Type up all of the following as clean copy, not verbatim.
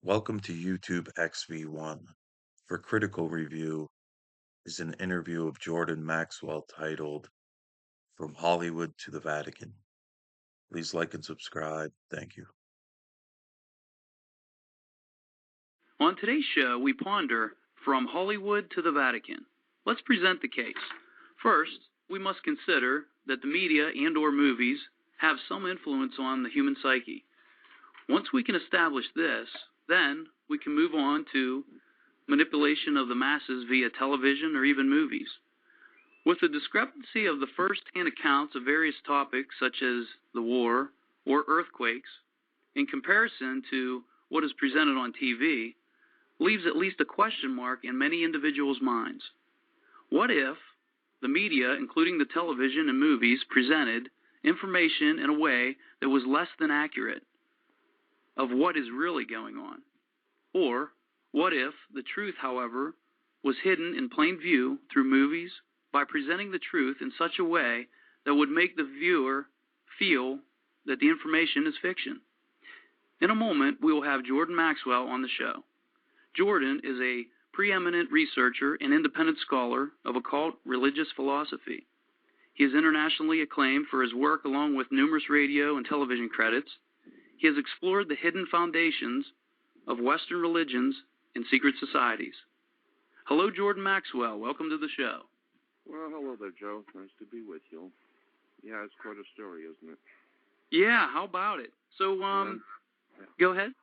Welcome to YouTube XV1. For critical review is an interview of Jordan Maxwell titled From Hollywood to the Vatican. Please like and subscribe. Thank you. On today's show, we ponder From Hollywood to the Vatican. Let's present the case. First, we must consider that the media and/or movies have some influence on the human psyche. Once we can establish this, then we can move on to manipulation of the masses via television or even movies. With the discrepancy of the first-hand accounts of various topics such as the war or earthquakes, in comparison to what is presented on TV, leaves at least a question mark in many individuals' minds. What if the media, including the television and movies, presented information in a way that was less than accurate of what is really going on? Or what if the truth, however, was hidden in plain view through movies by presenting the truth in such a way that would make the viewer feel that the information is fiction? In a moment, we will have Jordan Maxwell on the show. Jordan is a preeminent researcher and independent scholar of occult religious philosophy. He is internationally acclaimed for his work along with numerous radio and television credits. He has explored the hidden foundations of Western religions and secret societies. Hello, Jordan Maxwell. Welcome to the show. Well, hello there, Joe. Nice to be with you. Yeah, it's quite a story, isn't it? Yeah, how about it? So, go ahead.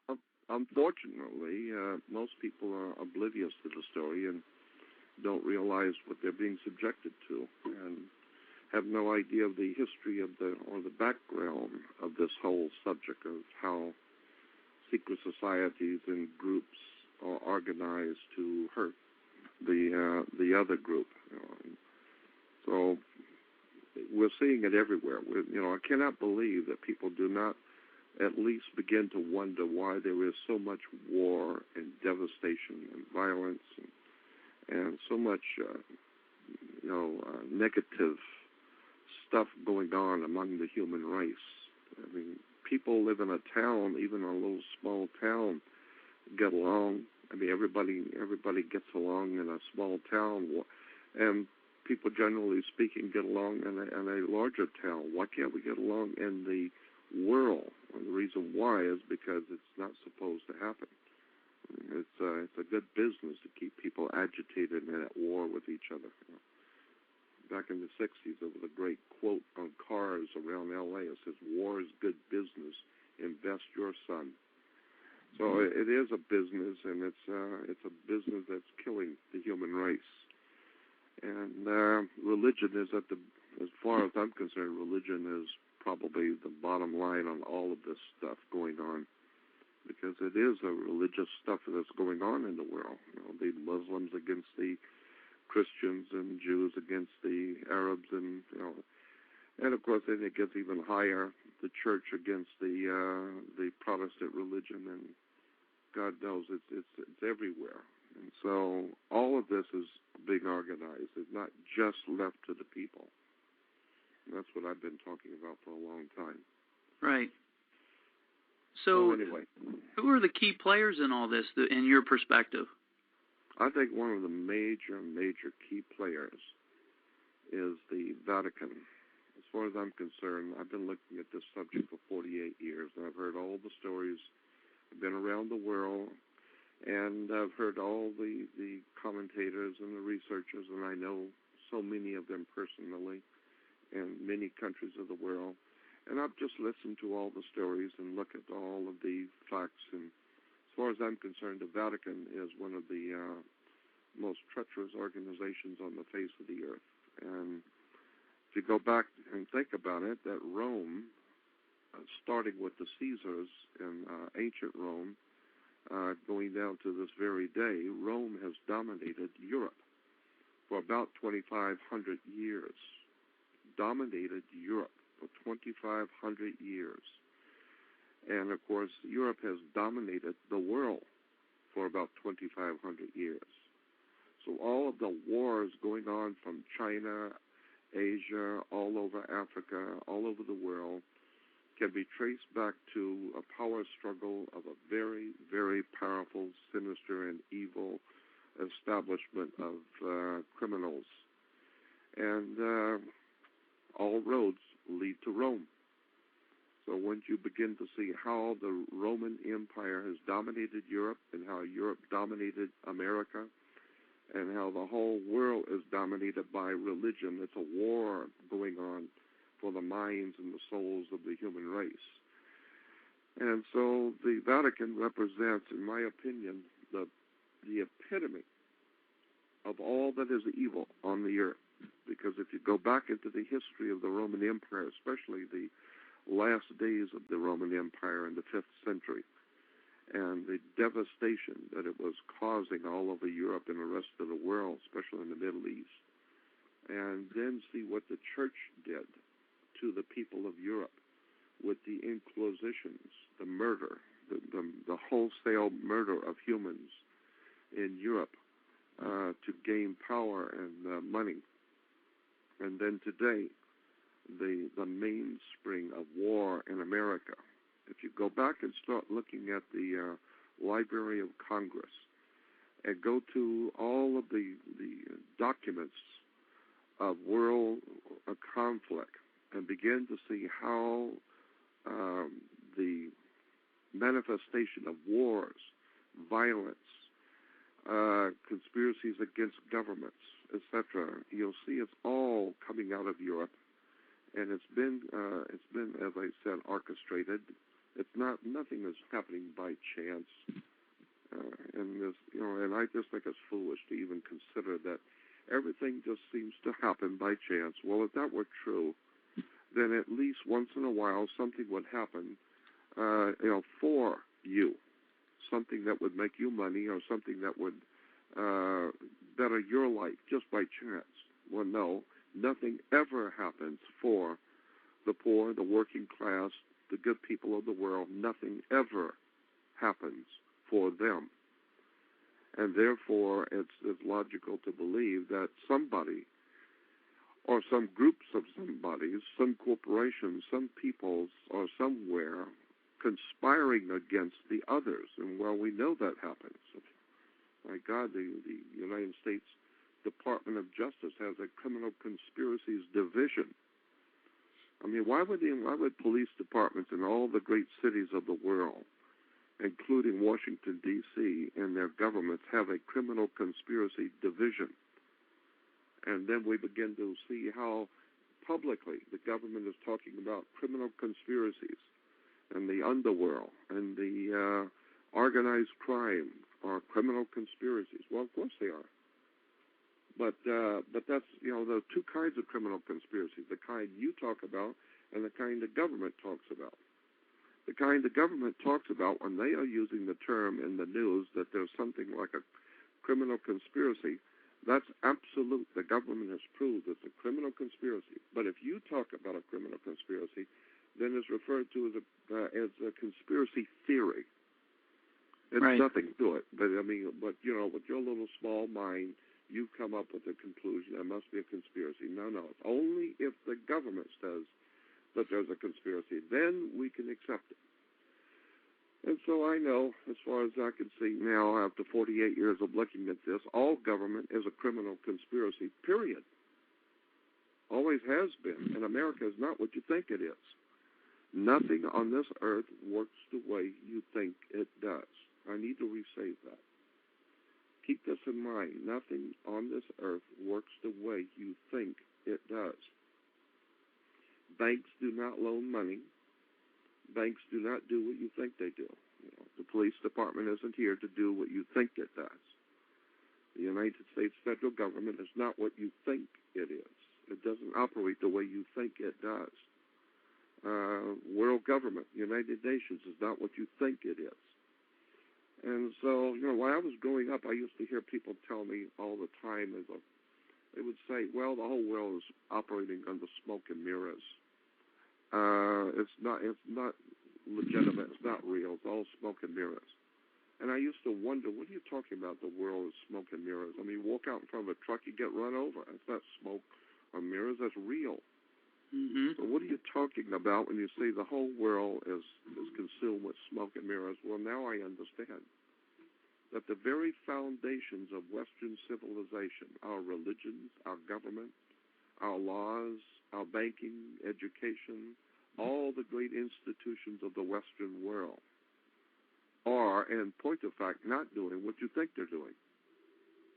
Unfortunately, most people are oblivious to the story and don't realize what they're being subjected to, and have no idea of the history of the background of this whole subject of how secret societies and groups are organized to hurt the other group. So we're seeing it everywhere. I cannot believe that people do not at least begin to wonder why there is so much war and devastation and violence and so much negative stuff going on among the human race. I mean, people live in a town, even a little small town, get along. I mean, everybody gets along in a small town, and people, generally speaking, get along in a larger town. Why can't we get along in the world? And the reason why is because it's not supposed to happen. It's a good business to keep people agitated and at war with each other. Back in the 60s, there was a great quote on cars around L.A. It says, "War is good business. Invest your son." So it is a business, and it's a business that's killing the human race. And religion is as far as I'm concerned, religion is probably the bottom line on all of this stuff going on, because it is a religious stuff that's going on in the world. The Muslims against the Christians and Jews against the Arabs, and of course then it gets even higher, the church against the Protestant religion, and God knows it's everywhere. And so all of this is being organized. It's not just left to the people. And that's what I've been talking about for a long time. Right. So anyway, who are the key players in all this, in your perspective? I think one of the major key players is the Vatican. As far as I'm concerned, I've been looking at this subject for 48 years, and I've heard all the stories. I've been around the world, and I've heard all the commentators and the researchers, and I know so many of them personally in many countries of the world. And I've just listened to all the stories and look at all of the facts. And as far as I'm concerned, the Vatican is one of the most treacherous organizations on the face of the earth. And if you go back and think about it, that Rome, starting with the Caesars in ancient Rome, going down to this very day, Rome has dominated Europe for about 2,500 years. Dominated Europe for 2,500 years. And, of course, Europe has dominated the world for about 2,500 years. So all of the wars going on from China, Asia, all over Africa, all over the world, can be traced back to a power struggle of a very, very powerful, sinister, and evil establishment of criminals. And all roads lead to Rome. So once you begin to see how the Roman Empire has dominated Europe and how Europe dominated America and how the whole world is dominated by religion, it's a war going on for the minds and the souls of the human race. And so the Vatican represents, in my opinion, the epitome of all that is evil on the earth. Because if you go back into the history of the Roman Empire, especially the last days of the Roman Empire in the 5th century, and the devastation that it was causing all over Europe and the rest of the world, especially in the Middle East, and then see what the church did to the people of Europe with the Inquisitions, the murder, the wholesale murder of humans in Europe to gain power and money. And then today, the mainspring of war in America. If you go back and start looking at the Library of Congress and go to all of the documents of world conflict and begin to see how the manifestation of wars, violence, conspiracies against governments, etc., you'll see it's all coming out of Europe. And it's been, as I said, orchestrated. It's nothing is happening by chance. And this, and I just think it's foolish to even consider that everything just seems to happen by chance. Well, if that were true, then at least once in a while something would happen, for you, something that would make you money or something that would better your life just by chance. Well, no. Nothing ever happens for the poor, the working class, the good people of the world. Nothing ever happens for them. And therefore, it's logical to believe that somebody or some groups of somebodies, some corporations, some peoples are somewhere conspiring against the others. And, well, we know that happens. My God, the United States Department of Justice has a criminal conspiracies division. I mean, why would police departments in all the great cities of the world, including Washington, D.C., and their governments, have a criminal conspiracy division? And then we begin to see how publicly the government is talking about criminal conspiracies and the underworld and the organized crime are criminal conspiracies. Well, of course they are. But that's, there are two kinds of criminal conspiracies, the kind you talk about and the kind the government talks about. The kind the government talks about when they are using the term in the news that there's something like a criminal conspiracy, that's absolute. The government has proved it's a criminal conspiracy. But if you talk about a criminal conspiracy, then it's referred to as a conspiracy theory. It's right. Nothing to it. But I mean, with your little small mind, you come up with a conclusion. There must be a conspiracy. No. It's only if the government says that there's a conspiracy, then we can accept it. And so I know, as far as I can see now, after 48 years of looking at this, all government is a criminal conspiracy, period. Always has been. And America is not what you think it is. Nothing on this earth works the way you think it does. I need to restate that. Keep this in mind. Nothing on this earth works the way you think it does. Banks do not loan money. Banks do not do what you think they do. The police department isn't here to do what you think it does. The United States federal government is not what you think it is. It doesn't operate the way you think it does. World government, United Nations, is not what you think it is. And so, while I was growing up, I used to hear people tell me all the time, they would say, well, the whole world is operating under smoke and mirrors. It's not legitimate, it's not real, it's all smoke and mirrors. And I used to wonder, what are you talking about, the world is smoke and mirrors? I mean, you walk out in front of a truck, you get run over. It's not smoke or mirrors, that's real. Mm-hmm. So what are you talking about when you say the whole world is consumed with smoke and mirrors? Well, now I understand that the very foundations of Western civilization, our religions, our government, our laws, our banking, education, all the great institutions of the Western world are, in point of fact, not doing what you think they're doing.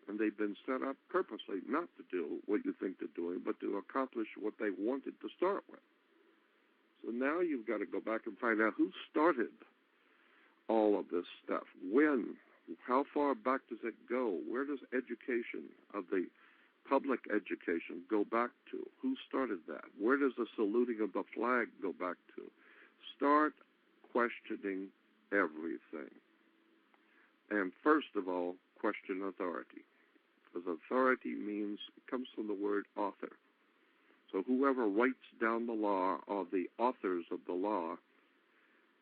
And they've been set up purposely not to do what you think they're doing, but to accomplish what they wanted to start with. So now you've got to go back and find out who started all of this stuff. When? How far back does it go? Where does education of the public education go back to? Who started that? Where does the saluting of the flag go back to? Start questioning everything. And first of all, question authority. Because authority comes from the word author. So whoever writes down the law, or the authors of the law,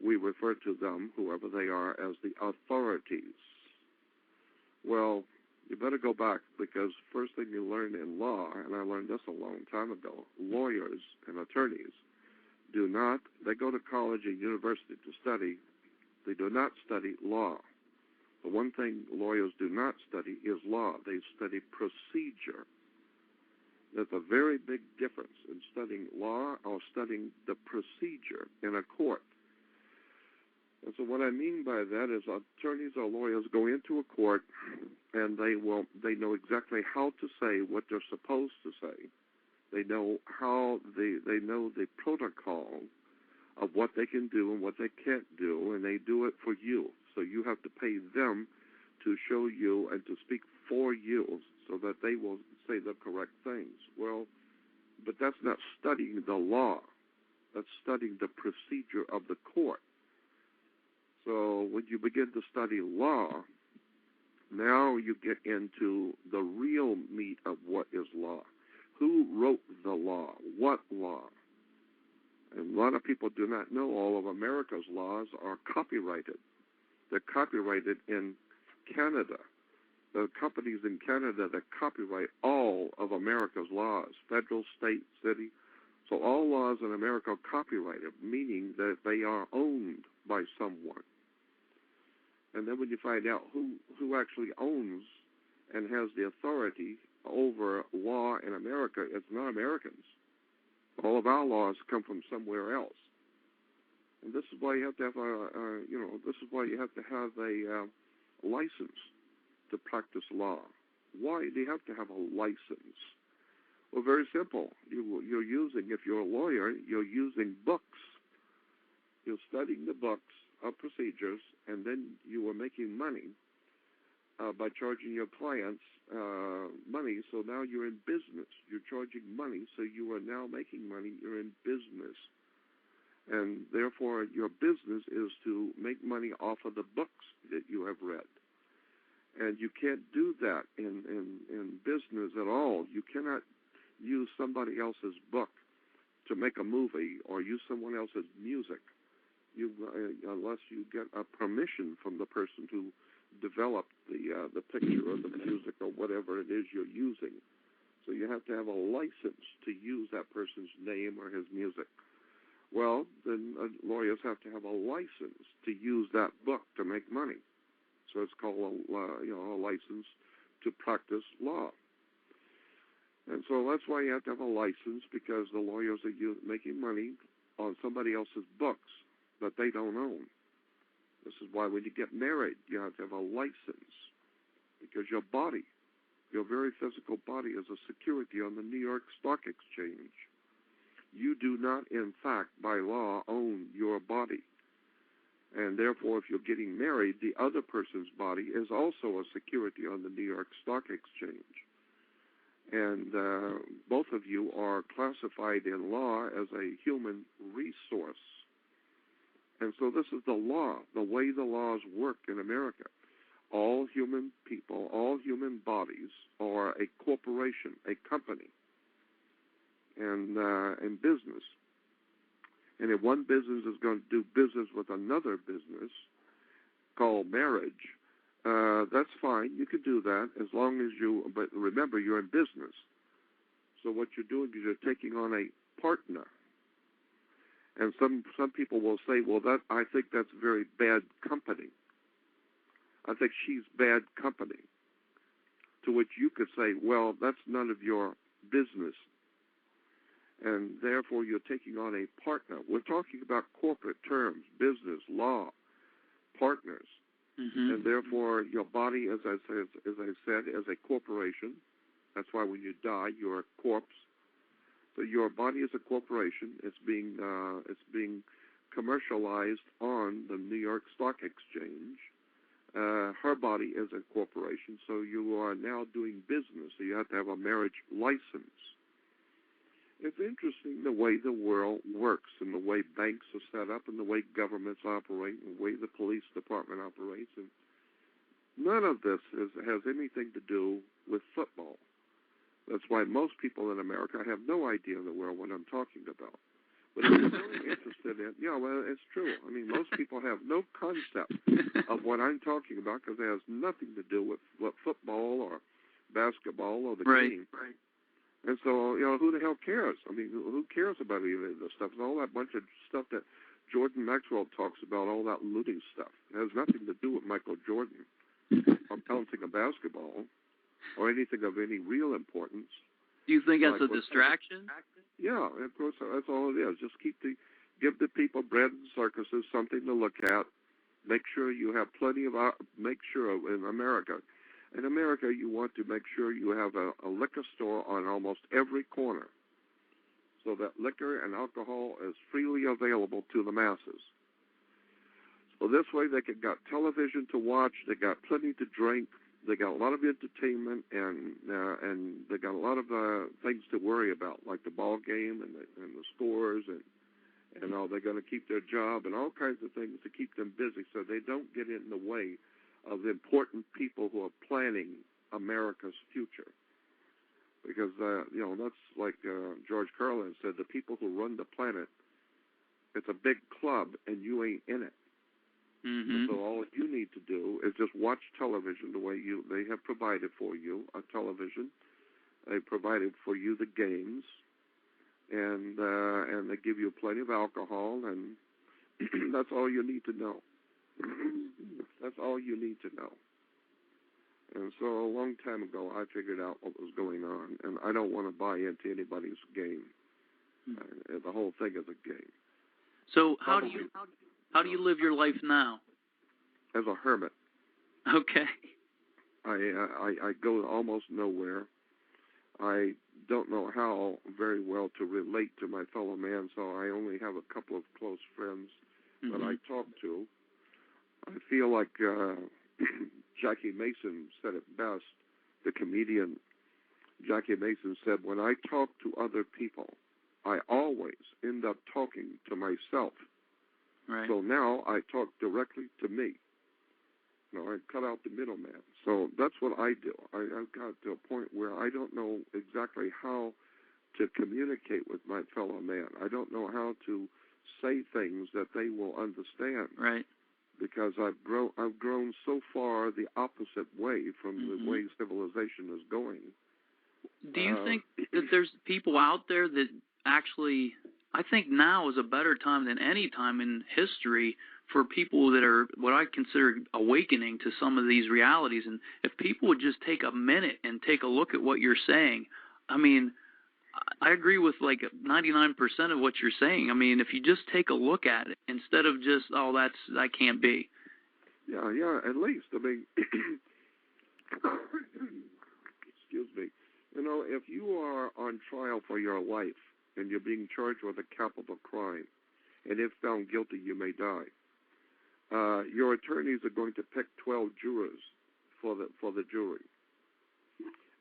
we refer to them, whoever they are, as the authorities. Well, you better go back, because first thing you learn in law, and I learned this a long time ago, lawyers and attorneys they go to college and university to study. They do not study law. The one thing lawyers do not study is law. They study procedure. There's a very big difference in studying law or studying the procedure in a court. And so what I mean by that is attorneys or lawyers go into a court and they know exactly how to say what they're supposed to say. They know they know the protocol of what they can do and what they can't do, and they do it for you. So you have to pay them to show you and to speak for you so that they will say the correct things. Well, but that's not studying the law. That's studying the procedure of the court. So when you begin to study law, now you get into the real meat of what is law. Who wrote the law? What law? And a lot of people do not know all of America's laws are copyrighted. They're copyrighted in Canada. There are companies in Canada that copyright all of America's laws, federal, state, city. So all laws in America are copyrighted, meaning that they are owned by someone. And then when you find out who actually owns and has the authority over law in America, it's not Americans. All of our laws come from somewhere else. And this is why you have to have a license to practice law. Why do you have to have a license? Well, very simple. If you're a lawyer, you're using books. You're studying the books of procedures, and then you are making money by charging your clients money. So now you're in business. You're charging money, so you are now making money. You're in business. And therefore, your business is to make money off of the books that you have read. And you can't do that in business at all. You cannot use somebody else's book to make a movie or use someone else's music, unless you get a permission from the person who developed the picture or the music or whatever it is you're using. So you have to have a license to use that person's name or his music. Well, then lawyers have to have a license to use that book to make money. So it's called a license to practice law. And so that's why you have to have a license, because the lawyers are making money on somebody else's books that they don't own. This is why when you get married, you have to have a license, because your body, your very physical body, is a security on the New York Stock Exchange. You do not, in fact, by law, own your body. And therefore, if you're getting married, the other person's body is also a security on the New York Stock Exchange. And both of you are classified in law as a human resource. And so this is the law, the way the laws work in America. All human people, all human bodies are a corporation, a company, and business. And if one business is going to do business with another business called marriage, that's fine. You can do that as long as but remember, you're in business. So what you're doing is you're taking on a partner. And some people will say, well, that I think that's very bad company. I think she's bad company. To which you could say, well, that's none of your business. And therefore, you're taking on a partner. We're talking about corporate terms, business, law, partners. Mm-hmm. And therefore, your body, as I said, is a corporation. That's why when you die, you're a corpse. So your body is a corporation. It's being commercialized on the New York Stock Exchange. Her body is a corporation, so you are now doing business. So you have to have a marriage license. It's interesting the way the world works and the way banks are set up and the way governments operate and the way the police department operates. And none of this has anything to do with football. That's why most people in America have no idea in the world what I'm talking about. But if you're really interested in, yeah, well, it's true. I mean, most people have no concept of what I'm talking about because it has nothing to do with what football or basketball or the game. Right. And so, who the hell cares? I mean, who cares about any of this stuff? It's all that bunch of stuff that Jordan Maxwell talks about, all that looting stuff. It has nothing to do with Michael Jordan or bouncing a basketball or anything of any real importance. Do you think that's a distraction? Yeah, of course, that's all it is. Just give the people bread and circuses, something to look at. Make sure you have plenty of, make sure in America, you want to make sure you have a liquor store on almost every corner so that liquor and alcohol is freely available to the masses. So this way they got television to watch, they got plenty to drink, they got a lot of entertainment, and they got a lot of things to worry about, like the ball game and the scores, and they're going to keep their job and all kinds of things to keep them busy so they don't get in the way of important people who are planning America's future. Because, that's like George Carlin said, the people who run the planet, it's a big club and you ain't in it. Mm-hmm. So all you need to do is just watch television the way they have provided for you, a television. They provided for you the games, and they give you plenty of alcohol, and that's all you need to know. That's all you need to know. And so a long time ago, I figured out what was going on, and I don't want to buy into anybody's game. The whole thing is a game. So how do you live your life now? As a hermit. Okay. I go almost nowhere. I don't know how very well to relate to my fellow man, so I only have a couple of close friends that I talk to. I feel like Jackie Mason said it best, the comedian Jackie Mason said, when I talk to other people, I always end up talking to myself. Right. So now I talk directly to me. I cut out the middleman. So that's what I do. I've got to a point where I don't know exactly how to communicate with my fellow man. I don't know how to say things that they will understand. Right. Because I've grown so far the opposite way from the way civilization is going. Do you think that there's people out there that actually, I think now is a better time than any time in history for people that are what I consider awakening to some of these realities? And if people would just take a minute and take a look at what you're saying, I mean, I agree with like 99% of what you're saying. I mean, if you just take a look at it instead of just, that can't be. Yeah, at least. I mean, excuse me. If you are on trial for your life and you're being charged with a capital crime, and if found guilty, you may die. Your attorneys are going to pick 12 jurors for the jury.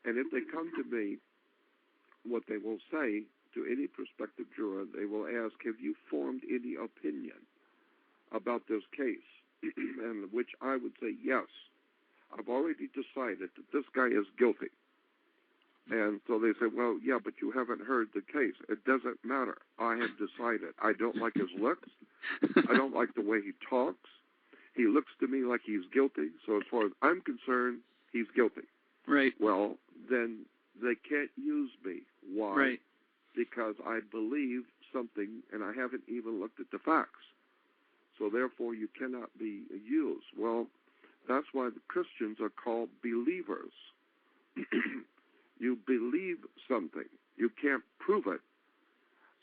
And if they come to me, what they will say to any prospective juror, they will ask, have you formed any opinion about this case? And which I would say, yes. I've already decided that this guy is guilty. And so they say, well, yeah, but you haven't heard the case. It doesn't matter. I have decided. I don't like his looks. I don't like the way he talks. He looks to me like he's guilty. So as far as I'm concerned, he's guilty. Right. Well, then they can't use me. Why? Right. because I believe something and I haven't even looked at the facts. So therefore you cannot be used. Well, that's why the Christians are called believers. You believe something. You can't prove it.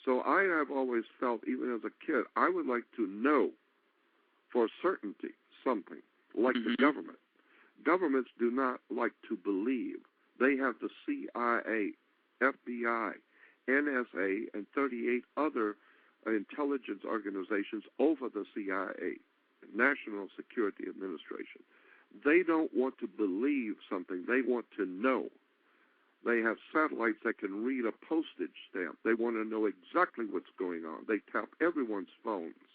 So I have always felt, even as a kid, I would like to know for certainty something, like the government. Governments do not like to believe. They have the CIA, FBI, NSA, and 38 other intelligence organizations over the CIA, National Security Administration. They don't want to believe something. They want to know. They have satellites that can read a postage stamp. They want to know exactly what's going on. They tap everyone's phones.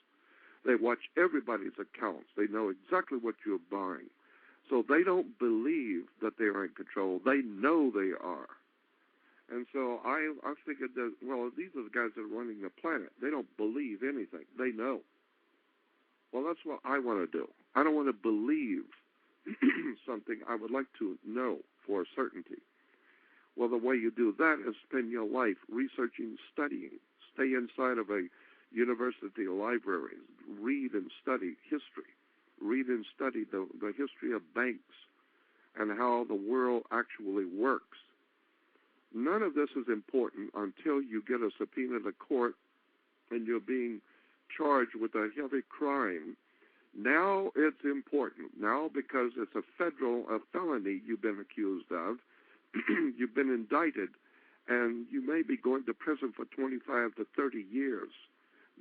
They watch everybody's accounts. They know exactly what you're buying. So they don't believe that they are in control. They know they are. And so I figured that, well, these are the guys that are running the planet. They don't believe anything. They know. Well, that's what I want to do. I don't want to believe something. I would like to know for certainty. Well, the way you do that is spend your life researching, studying. Stay inside of a university library. Read and study history. Read and study the history of banks and how the world actually works. None of this is important until you get a subpoena to court and you're being charged with a heavy crime. Now it's important. Now, because it's a felony you've been accused of, you've been indicted, and you may be going to prison for 25 to 30 years.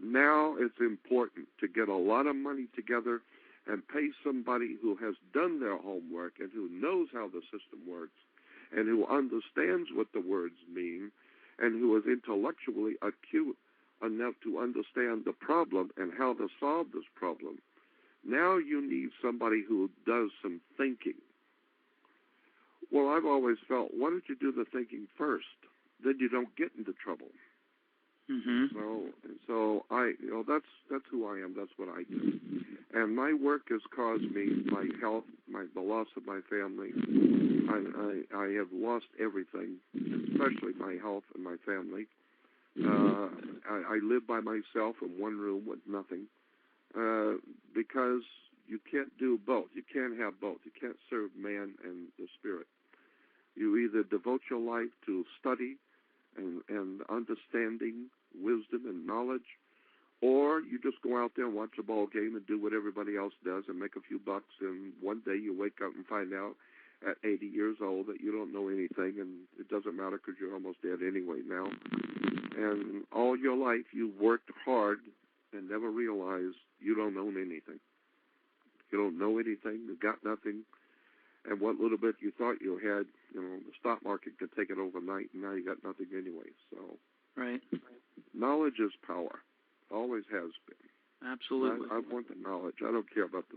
Now it's important to get a lot of money together and pay somebody who has done their homework and who knows how the system works and who understands what the words mean and who is intellectually acute enough to understand the problem and how to solve this problem. Now you need somebody who does some thinking. Well, I've always felt, why don't you do the thinking first? Then you don't get into trouble. So that's who I am. That's what I do. And my work has caused me my health, the loss of my family. I have lost everything, especially my health and my family. I live by myself in one room with nothing because you can't do both. You can't have both. You can't serve man and the spirit. You either devote your life to study and understanding, wisdom, and knowledge, or you just go out there and watch a ball game and do what everybody else does and make a few bucks, and one day you wake up and find out at 80 years old that you don't know anything, and it doesn't matter because you're almost dead anyway now. And all your life you worked hard and never realized you don't own anything. You don't know anything. You got nothing. And what little bit you thought you had, the stock market could take it overnight, and now you got nothing anyway. So, right. Knowledge is power. Always has been. Absolutely. I want the knowledge. I don't care about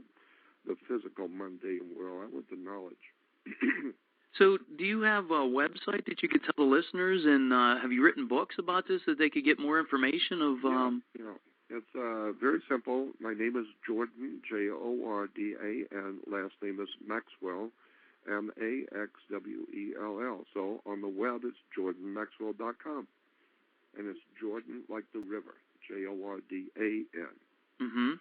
the physical, mundane world. I want the knowledge. So, do you have a website that you could tell the listeners, and have you written books about this that they could get more information of? It's very simple. My name is Jordan, Jorda, and last name is Maxwell, Maxwell. So on the web, it's jordanmaxwell.com. And it's Jordan like the river, Jordan. A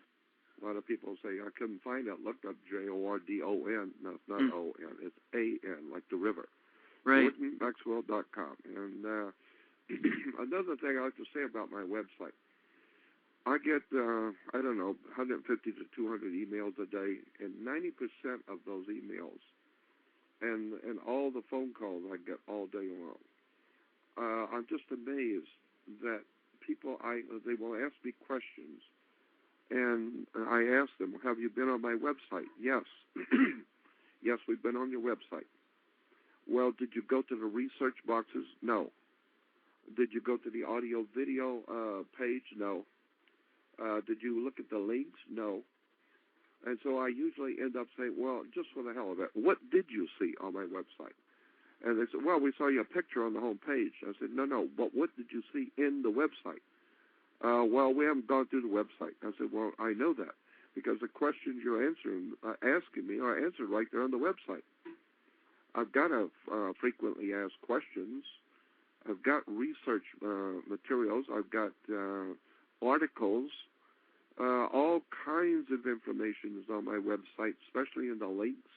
lot of people say, I couldn't find it. Looked up Jordon. No, it's not O-N. It's A-N, like the river. Right. jordanmaxwell.com. And another thing I like to say about my website, I get, 150 to 200 emails a day, and 90% of those emails and all the phone calls I get all day long, I'm just amazed that people, they will ask me questions, and I ask them, have you been on my website? Yes. Yes, we've been on your website. Well, did you go to the research boxes? No. Did you go to the audio-video page? No. Did you look at the links? No. And so I usually end up saying, well, just for the hell of it, what did you see on my website? And they said, well, we saw your picture on the home page. I said, no, but what did you see in the website? Well, we haven't gone through the website. I said, well, I know that because the questions you're asking me are answered right there on the website. I've got to frequently ask questions. I've got research materials. I've got articles. All kinds of information is on my website, especially in the links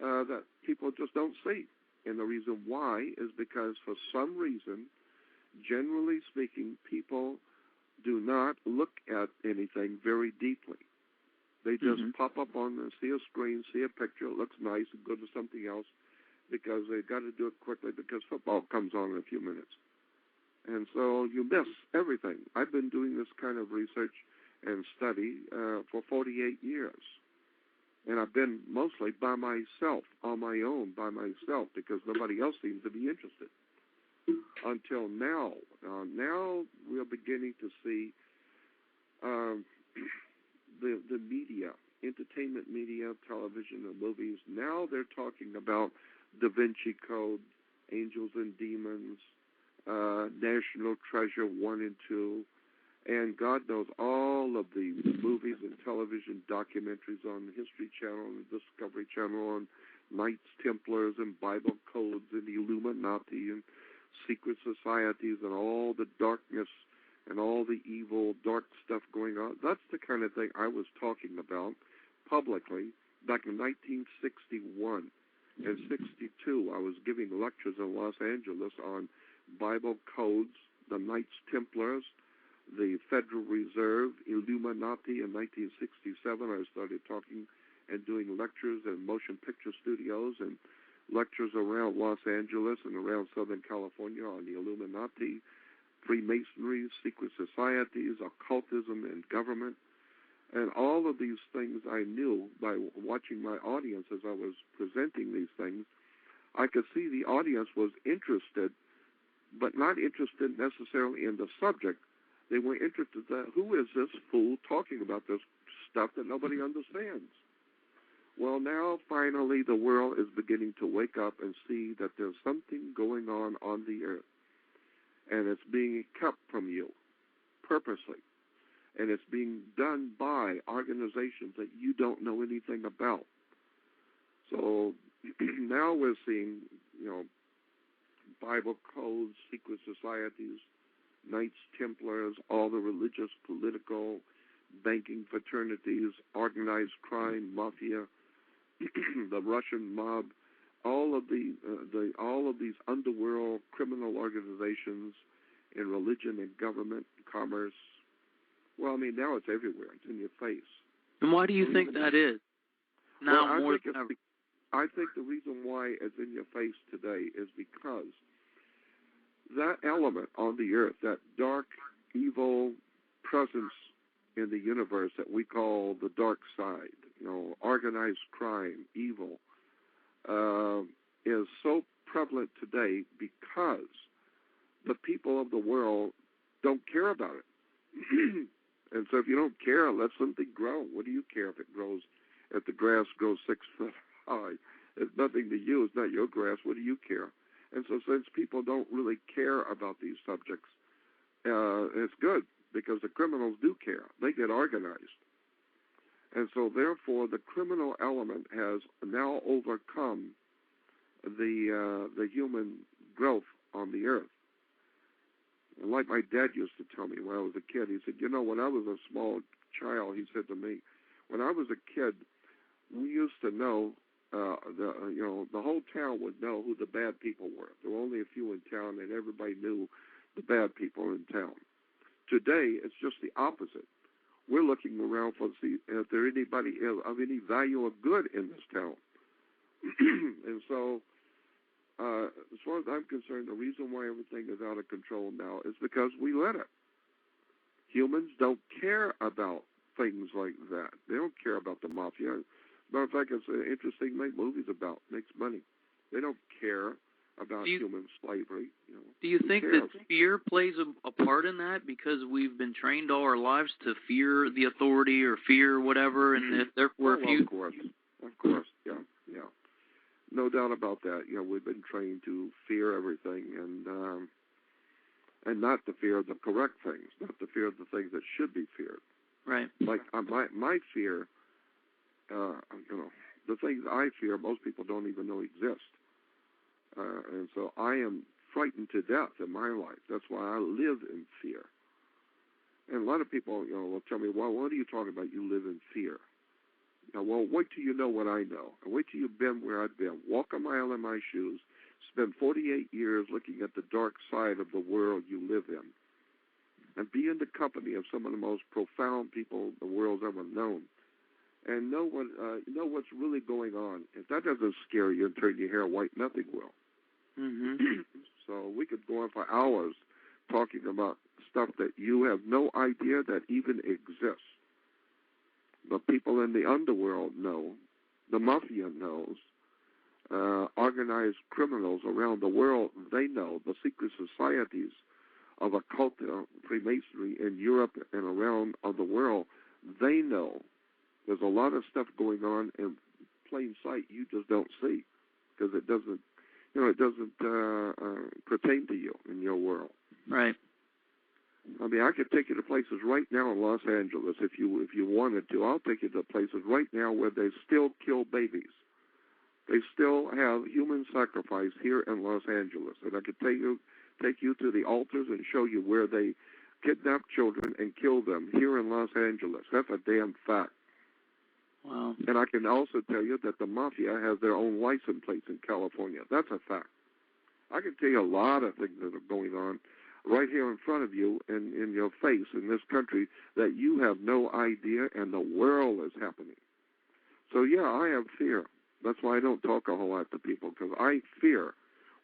that people just don't see. And the reason why is because for some reason, generally speaking, people do not look at anything very deeply. They just pop up on the, see a screen, see a picture, it looks nice, and go to something else because they've got to do it quickly because football comes on in a few minutes. And so you miss everything. I've been doing this kind of research and study for 48 years. And I've been mostly by myself, on my own, by myself, because nobody else seems to be interested. Until now. Now we're beginning to see the media, entertainment media, television and movies. Now they're talking about Da Vinci Code, Angels and Demons, National Treasure 1 and 2, and God knows all of the movies and television documentaries on the History Channel and the Discovery Channel on Knights Templars and Bible codes and Illuminati and secret societies and all the darkness and all the evil, dark stuff going on. That's the kind of thing I was talking about publicly back in 1961 and 62. I was giving lectures in Los Angeles on Bible codes, the Knights Templars, the Federal Reserve, Illuminati. In 1967, I started talking and doing lectures in motion picture studios and lectures around Los Angeles and around Southern California on the Illuminati, Freemasonry, secret societies, occultism, and government. And all of these things I knew by watching my audience as I was presenting these things. I could see the audience was interested, but not interested necessarily in the subject. They were interested in who is this fool talking about this stuff that nobody understands. Well, now finally the world is beginning to wake up and see that there's something going on the earth. And it's being kept from you purposely. And it's being done by organizations that you don't know anything about. So now we're seeing, Bible codes, secret societies, Knights Templars, all the religious, political, banking fraternities, organized crime, mafia, the Russian mob, all of these underworld criminal organizations in religion and government, commerce. Well, I mean, now it's everywhere. It's in your face. And why do you think that is? Now more than ever. I think the reason why it's in your face today is because that element on the earth, that dark, evil presence in the universe that we call the dark side, organized crime, evil, is so prevalent today because the people of the world don't care about it. And so if you don't care, let something grow. What do you care if it grows, if the grass grows 6 foot high? It's nothing to you. It's not your grass. What do you care? And so since people don't really care about these subjects, it's good because the criminals do care. They get organized. And so therefore the criminal element has now overcome the human growth on the earth. And like my dad used to tell me when I was a kid, he said, when I was a small child, he said to me, when I was a kid, we used to know, the whole town would know who the bad people were. There were only a few in town, and everybody knew the bad people in town. Today, it's just the opposite. We're looking around for see if there's anybody of any value or good in this town. And so, as far as I'm concerned, the reason why everything is out of control now is because we let it. Humans don't care about things like that. They don't care about the mafia. Matter of fact, it's interesting to make movies about. Makes money. They don't care about human slavery. Do you think that fear plays a part in that because we've been trained all our lives to fear the authority or fear whatever, and if therefore of course, yeah. No doubt about that. We've been trained to fear everything and not to fear the correct things, not to fear the things that should be feared. Right. Like my fear, the things I fear, most people don't even know exist. And so I am frightened to death in my life. That's why I live in fear. And a lot of people, will tell me, well, what are you talking about? You live in fear. Well, wait till you know what I know. And wait till you've been where I've been. Walk a mile in my shoes. Spend 48 years looking at the dark side of the world you live in. And be in the company of some of the most profound people the world's ever known. And know what's really going on. If that doesn't scare you and turn your hair white, nothing will. Mm-hmm. So we could go on for hours talking about stuff that you have no idea that even exists. The people in the underworld know. The mafia knows. Organized criminals around the world, they know. The secret societies of occult Freemasonry in Europe and around the world, they know. There's a lot of stuff going on in plain sight you just don't see because it doesn't pertain to you in your world. Right. I mean, I could take you to places right now in Los Angeles if you wanted to. I'll take you to places right now where they still kill babies. They still have human sacrifice here in Los Angeles. And I could take you to the altars and show you where they kidnap children and kill them here in Los Angeles. That's a damn fact. Wow. And I can also tell you that the mafia has their own license plates in California. That's a fact. I can tell you a lot of things that are going on right here in front of you and in your face in this country that you have no idea, and the world is happening. So, yeah, I have fear. That's why I don't talk a whole lot to people, because I fear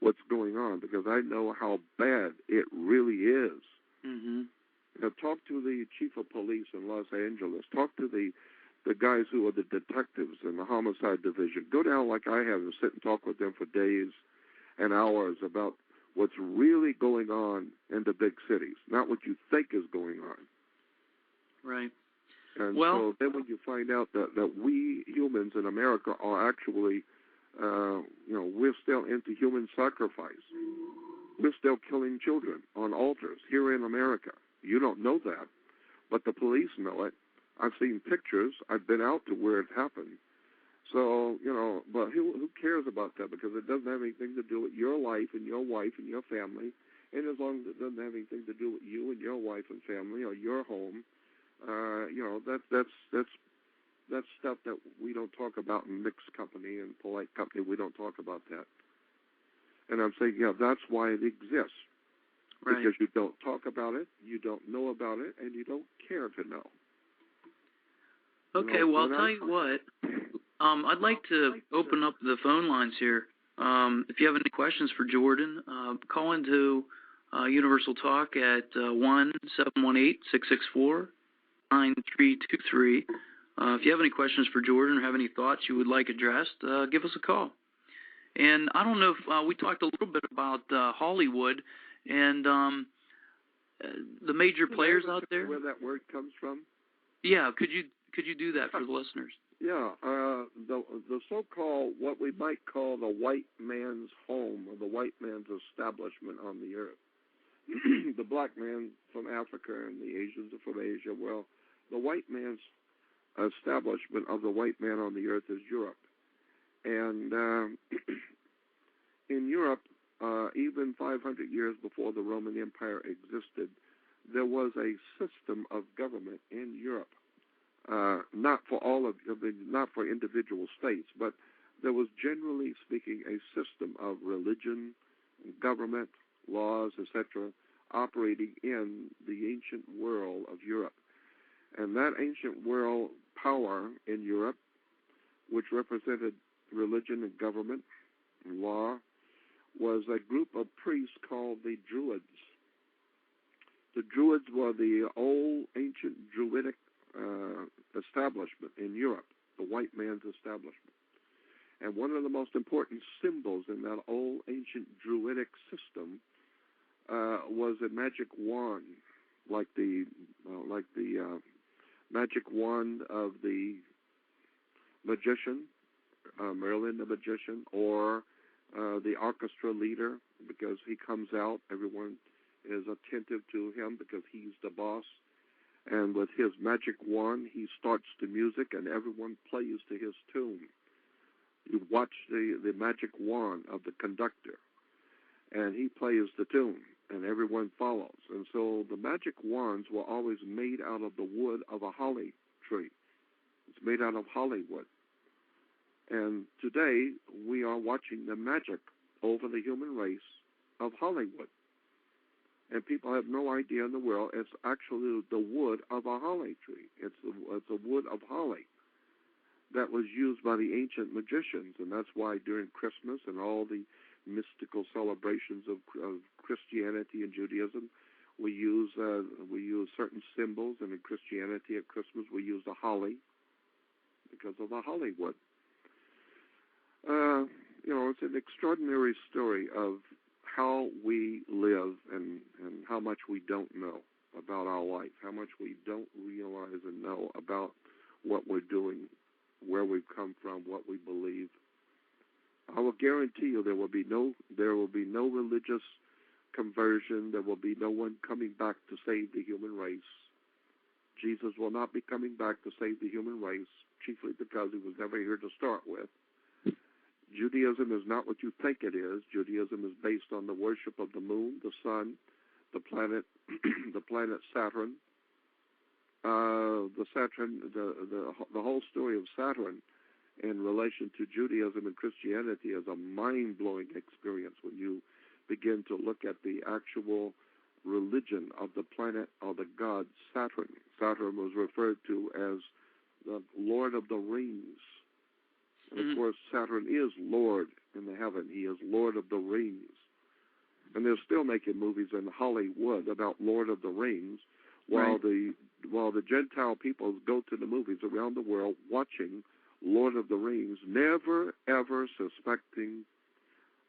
what's going on, because I know how bad it really is. Mm-hmm. Now, talk to the chief of police in Los Angeles. Talk to the guys who are the detectives in the homicide division. Go down like I have and sit and talk with them for days and hours about what's really going on in the big cities, not what you think is going on. Right. And well, so then when you find out that we humans in America are actually, we're still into human sacrifice. We're still killing children on altars here in America. You don't know that, but the police know it. I've seen pictures. I've been out to where it happened. So, but who cares about that? Because it doesn't have anything to do with your life and your wife and your family. And as long as it doesn't have anything to do with you and your wife and family or your home, that's stuff that we don't talk about in mixed company and polite company. We don't talk about that. And I'm saying, that's why it exists. Right. Because you don't talk about it, you don't know about it, and you don't care to know. Okay, well, I'll tell you what. I'd like to open up the phone lines here. If you have any questions for Jordan, call into Universal Talk at 1-718-664-9323. If you have any questions for Jordan or have any thoughts you would like addressed, give us a call. And I don't know if we talked a little bit about Hollywood and the major players out there. Where that word comes from? Yeah, could you do that for the listeners? Yeah, the so-called, what we might call the white man's home or the white man's establishment on the earth. The black man from Africa and the Asians are from Asia. Well, the white man's establishment of the white man on the earth is Europe. And in Europe, even 500 years before the Roman Empire existed, there was a system of government in Europe. Not for individual states, but there was, generally speaking, a system of religion, government, laws, etc., operating in the ancient world of Europe. And that ancient world power in Europe, which represented religion and government and law, was a group of priests called the Druids. The Druids were the old ancient Druidic establishment in Europe, the white man's establishment. And one of the most important symbols in that old ancient Druidic system was a magic wand, like the magic wand of the magician, Merlin the magician, or the orchestra leader, because he comes out, everyone is attentive to him because he's the boss. And with his magic wand, he starts the music, and everyone plays to his tune. You watch the magic wand of the conductor. and he plays the tune, and everyone follows. And so the magic wands were always made out of the wood of a holly tree. It's made out of Hollywood. And today we are watching the magic over the human race of Hollywood. And people have no idea in the world it's actually the wood of a holly tree. It's a wood of holly that was used by the ancient magicians, and that's why during Christmas and all the mystical celebrations of Christianity and Judaism, we use certain symbols, and in Christianity at Christmas we use the holly because of the Hollywood. It's an extraordinary story of how we live and how much we don't know about our life, how much we don't realize and know about what we're doing, where we've come from, what we believe. I will guarantee you there will be no religious conversion. There will be no one coming back to save the human race. Jesus will not be coming back to save the human race, chiefly because he was never here to start with. Judaism is not what you think it is. Judaism is based on the worship of the moon, the sun, the planet, the planet Saturn. The whole story of Saturn in relation to Judaism and Christianity is a mind-blowing experience when you begin to look at the actual religion of the planet or the god Saturn. Saturn was referred to as the Lord of the Rings. And of course, Saturn is Lord in the heaven. He is Lord of the Rings. And they're still making movies in Hollywood about Lord of the Rings, while the Gentile peoples go to the movies around the world watching Lord of the Rings, never ever suspecting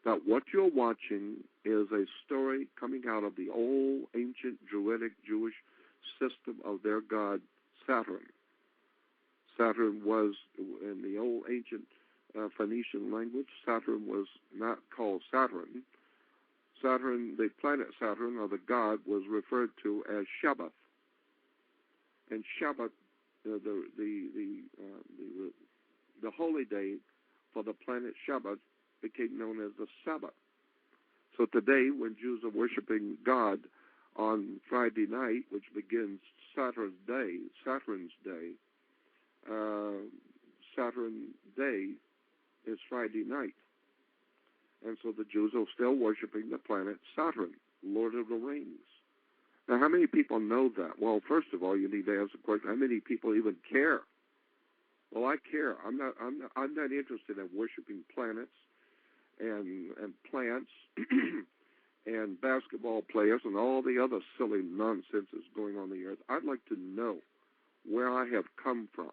that what you're watching is a story coming out of the old ancient Druidic Jewish system of their god Saturn. Saturn was, in the old ancient Phoenician language, Saturn was not called Saturn. Saturn, the planet Saturn, or the god, was referred to as Shabbat. And Shabbat, the holy day for the planet Shabbat, became known as the Sabbath. So today, when Jews are worshiping God on Friday night, which begins Saturn's Day, Saturn Day is Friday night. And so the Jews are still worshiping the planet Saturn, Lord of the Rings. Now, how many people know that? Well, first of all, you need to ask the question, how many people even care? Well, I care. I'm not interested in worshiping planets and plants and basketball players and all the other silly nonsense that's going on the earth. I'd like to know where I have come from,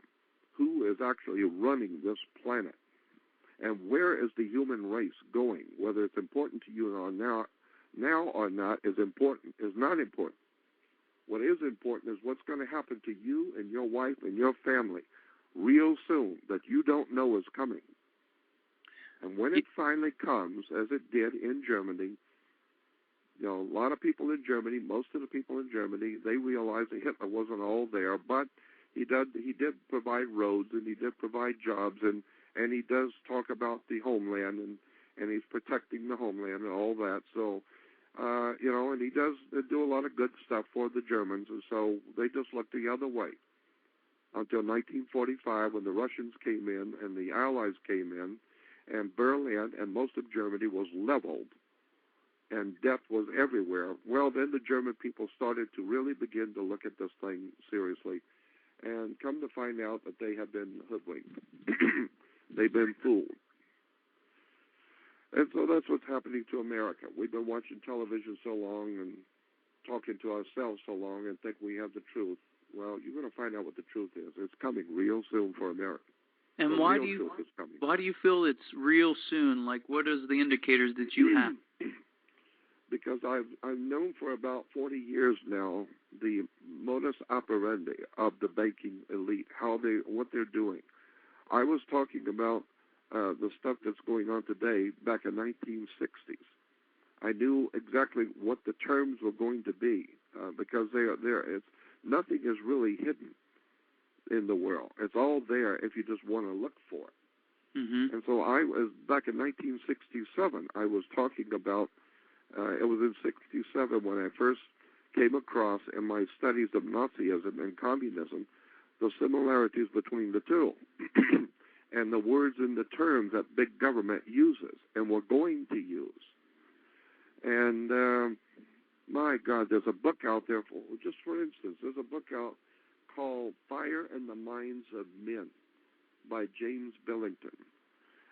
who is actually running this planet, and where is the human race going. Whether it's important to you or now or not is not important. What is important is what's going to happen to you and your wife and your family real soon that you don't know is coming. And when it finally comes, as it did in Germany, a lot of people in Germany, most of the people in Germany, they realized that Hitler wasn't all there, but he did provide roads, and he did provide jobs, and he does talk about the homeland, and he's protecting the homeland and all that. So, and he does do a lot of good stuff for the Germans, and so they just looked the other way until 1945 when the Russians came in and the Allies came in, and Berlin and most of Germany was leveled, and death was everywhere. Well, then the German people started to really begin to look at this thing seriously, and come to find out that they have been hoodwinked. They've been fooled. And so that's what's happening to America. We've been watching television so long and talking to ourselves so long and think we have the truth. Well, you're going to find out what the truth is. It's coming real soon for America. And why do you feel it's real soon? Like, what is the indicators that you have? Because I've known for about 40 years now the modus operandi of the banking elite, what they're doing. I was talking about the stuff that's going on today back in 1960s. I knew exactly what the terms were going to be because nothing is really hidden in the world. It's all there if you just want to look for it. Mm-hmm. And so I was back in 1967. I was talking about It was in '67 when I first came across, in my studies of Nazism and communism, the similarities between the two and the words and the terms that big government uses and we're going to use. And my God, there's a book out there, just for instance, there's a book out called Fire in the Minds of Men by James Billington.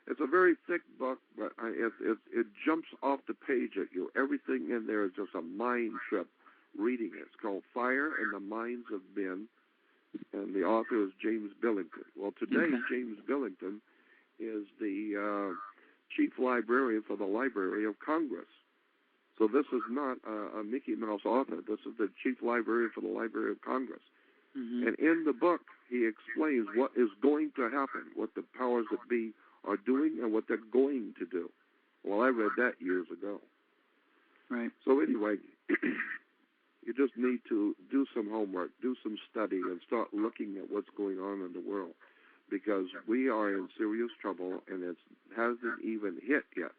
It's a very thick book, but it jumps off the page at you. Everything in there is just a mind trip reading it. It's called Fire in the Minds of Men, and the author is James Billington. Well, today, James Billington is the chief librarian for the Library of Congress. So this is not a Mickey Mouse author. This is the chief librarian for the Library of Congress. And in the book, he explains what is going to happen, what the powers that be are doing, and what they're going to do. Well, I read that years ago. Right. So anyway, you just need to do some homework, do some study, and start looking at what's going on in the world, because we are in serious trouble, and it hasn't even hit yet.